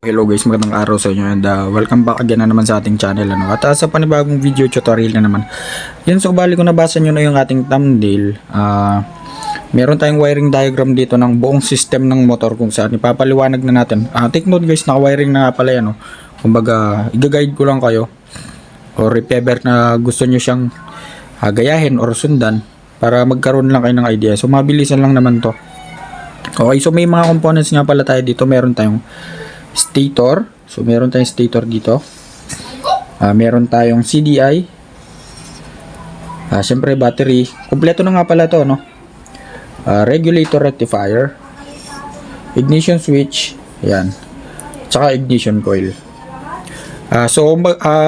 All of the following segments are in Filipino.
Hello guys, magandang araw sa inyo and welcome back again na naman sa ating channel At sa panibagong video tutorial na naman. Yun, so bali ko nabasa nyo na yung ating thumbnail. Meron tayong wiring diagram dito ng buong system ng motor kung saan ipapaliwanag na natin. Take note guys, naka-wiring na nga pala yan. Kumbaga, i-guide ko lang kayo or if ever na gusto nyo siyang gayahin or sundan para magkaroon lang kayo ng idea. So mabilisan lang naman to. Okay, so may mga components nga pala tayo dito. Meron tayong stator. So meron tayong stator dito. Meron tayong CDI. Siyempre battery. Kompleto na nga pala to, no? Regulator rectifier. Ignition switch. Ayan. Tsaka ignition coil.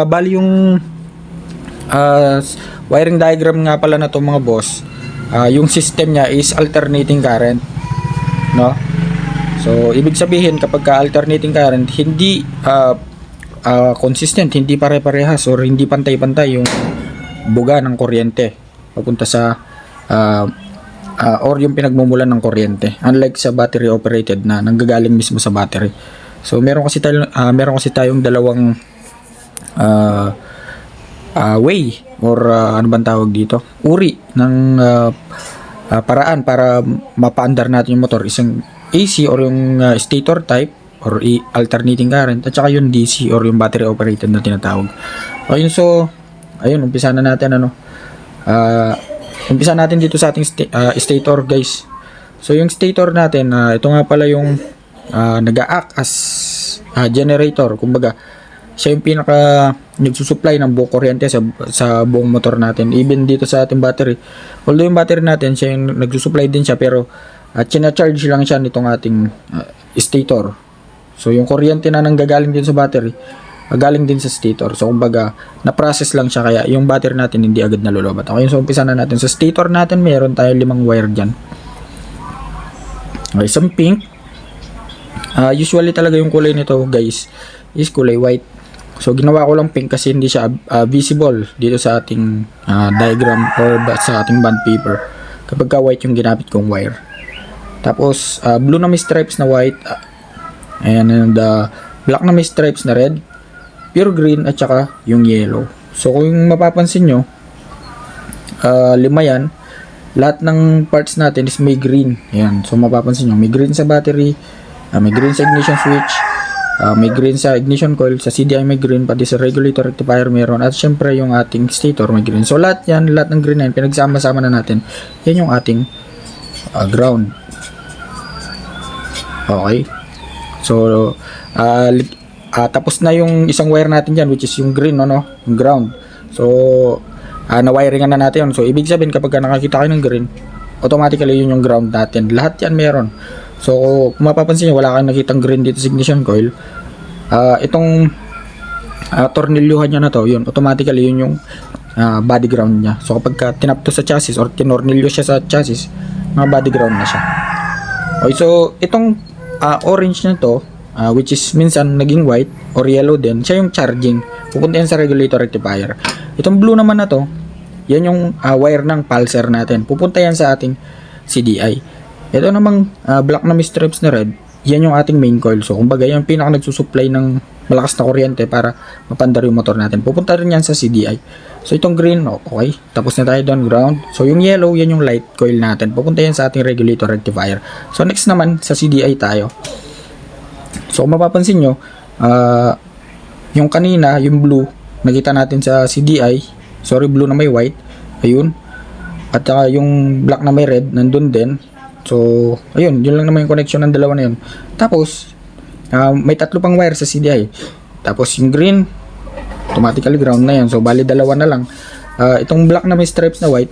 Bali yung wiring diagram nga pala na to mga boss. Yung system niya is alternating current, no? So, ibig sabihin kapag alternating current, hindi consistent, hindi pare-parehas or hindi pantay-pantay yung buga ng kuryente papunta sa or yung pinagmumulan ng kuryente. Unlike sa battery operated na nanggagaling mismo sa battery. So, meron kasi tayong dalawang way or ano bang tawag dito? Uri ng paraan para mapaandar natin yung motor. Isang AC or yung stator type or alternating current at saka yung DC or yung battery operated na tinatawag. Okay, so ayun, umpisa na natin umpisa natin dito sa ating stator guys. So yung stator natin, ito nga pala yung nag-a-act as generator. Kumbaga siya yung pinaka nagsusupply ng buong kuryente sa buong motor natin. Even dito sa ating battery. Although yung battery natin, siya yung nagsusupply din siya pero charge lang siya nitong ating stator. So yung kuryente na nanggagaling din sa battery, galing din sa stator. So kumbaga, na-process lang siya kaya yung battery natin hindi agad nalolobat. Okay, so umpisa na natin. Sa stator natin, mayroon tayo 5 wire dyan. Okay, isang pink. Usually talaga yung kulay nito guys is kulay white. So ginawa ko lang pink kasi hindi siya visible dito sa ating diagram or sa ating bond paper kapag ka white yung ginamit kong wire. Tapos blue na may stripes na white and black na may stripes na red, pure green at saka yung yellow. So kung mapapansin nyo, 5 yan. Lahat ng parts natin is may green. Ayan. So mapapansin nyo, may green sa battery, may green sa ignition switch, may green sa ignition coil, sa CDI may green, pati sa regulator rectifier meron, at syempre yung ating stator may green. So lahat yan, lahat ng green na yan, pinagsama-sama na natin. Yan yung ating ground. Okay. So tapos na yung isang wire natin dyan, which is yung green, no? Yung ground. So na-wiringan na natin yun. So ibig sabihin kapag nakakita kayo ng green, automatically yun yung ground natin. Lahat yan meron. So kung mapapansin nyo, wala kayong nakitang green dito sa ignition coil. Itong tornilyuhan nya na to, yun, automatically yun yung body ground nya. So kapag tinap to sa chassis or tinornilyo siya sa chassis, mga body ground na siya. Okay, so itong orange na to, which is minsan naging white or yellow din, siya yung charging. Pupunta yan sa regulator rectifier. Itong blue naman na to, yan yung wire ng pulser natin. Pupunta yan sa ating CDI. Ito namang black na may stripes na red, yan yung ating main coil. So kumbaga yung pinaka nagsusupply ng malakas na kuryente para mapandar yung motor natin. Pupunta rin yan sa CDI. So itong green, okay, tapos na tayo doon, ground. So yung yellow, yan yung light coil natin. Pupunta yan sa ating regulator rectifier. So next naman, sa CDI tayo. So kung mapapansin nyo, yung kanina, yung blue, nakita natin sa CDI. Sorry, blue na may white. Ayun. At yung black na may red, nandun din. So, ayun, yun lang naman yung connection ng dalawa na yun. Tapos, may 3 pang wire sa CDI. Tapos yung green, automatically ground na yan. So bali 2 na lang. Itong black na may stripes na white,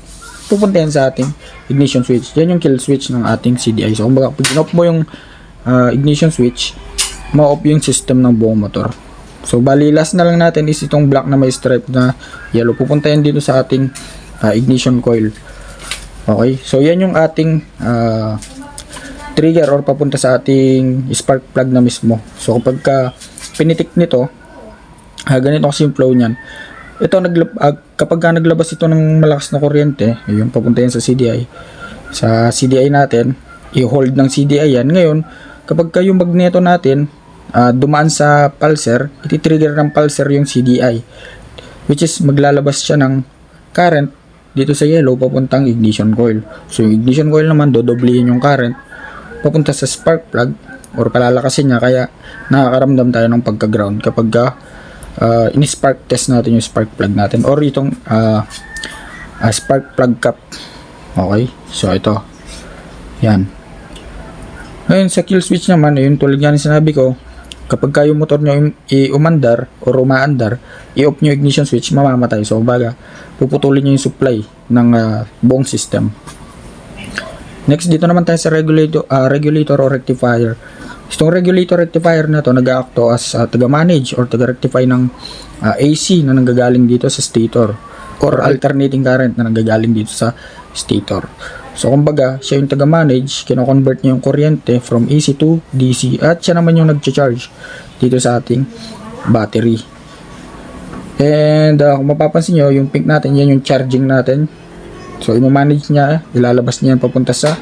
pupunta yan sa ating ignition switch. Yan yung kill switch ng ating CDI. So kumbaga pag in-off mo yung ignition switch, ma-off yung system ng buong motor. So bali last na lang natin is itong black na may stripe na yellow. Pupunta yan dito sa ating ignition coil. Okay, so yan yung ating trigger or papunta sa ating spark plug na mismo. So kapag pinitik nito, ganito kasi yung flow niyan. Ito kapag naglabas ito ng malakas na kuryente, yung papunta yan sa CDI. Sa CDI natin, i-hold ng CDI yan. Ngayon, kapag yung magneto natin dumaan sa pulser, iti-trigger ng pulser yung CDI, which is maglalabas siya ng current dito sa yellow papuntang ignition coil. So yung ignition coil naman dodoblihin yung current papunta sa spark plug or palalakasin niya, kaya nakakaramdam tayo ng pagka-ground kapag in-spark test natin yung spark plug natin or itong spark plug cap. Okay, so ito yan. Ngayon sa kill switch naman, yung tulad nga ng sinabi ko, kapag yung motor nyo umandar or umaandar, i-off nyo ignition switch, mamamatay. So baga puputulin nyo yung supply ng buong system. Next, dito naman tayo sa regulator or rectifier. Itong regulator rectifier na to nag-aacto as taga-manage or taga-rectify ng AC na nanggagaling dito sa stator or alternating current na nanggagaling dito sa stator. So kumbaga, siya yung taga-manage, kino-convert niya yung kuryente from AC to DC at siya naman yung nag-charge dito sa ating battery. And kung mapapansin nyo, yung pink natin, yan yung charging natin. So i-manage niya, ilalabas niya papunta sa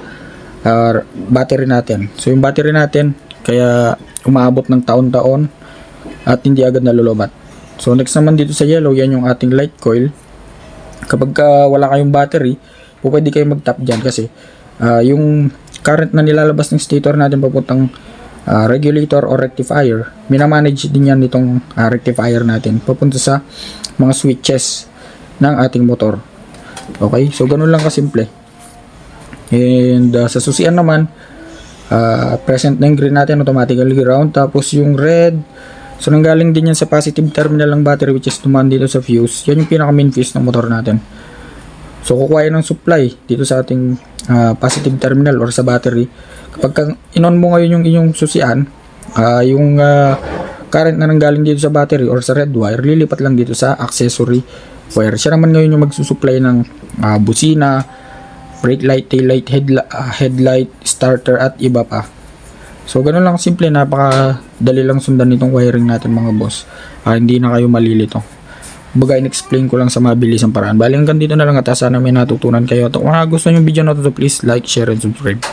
battery natin. So yung battery natin, kaya umaabot ng taon-taon at hindi agad nalulubat. So next naman dito sa yellow, yan yung ating light coil. Kapag wala kayong battery, pwede kayo mag-tap dyan kasi yung current na nilalabas ng stator natin papuntang regulator or rectifier, minamanage din yan nitong rectifier natin papunta sa mga switches ng ating motor. Okay, so ganun lang kasimple. And sa susian naman, present na yung green natin, automatically ground. Tapos yung red, so nanggaling din yan sa positive terminal ng battery, which is tumaan dito sa fuse. Yan yung pinaka main fuse ng motor natin. So kukuha ng supply dito sa ating positive terminal or sa battery. Kapag in-on mo ngayon yung inyong susian, yung current na nanggaling dito sa battery or sa red wire, lilipat lang dito sa accessory wire. Siya naman ngayon yung magsusupply ng busina, brake light, tail light, headlight, starter at iba pa. So ganun lang simple, napakadali lang sundan nitong wiring natin mga boss. Hindi na kayo malilito. Baga in-explain ko lang sa mabilis ang paraan. Bali hanggang dito na lang at sana may natutunan kayo. At kung gusto nyo yung video na to, please like, share, and subscribe.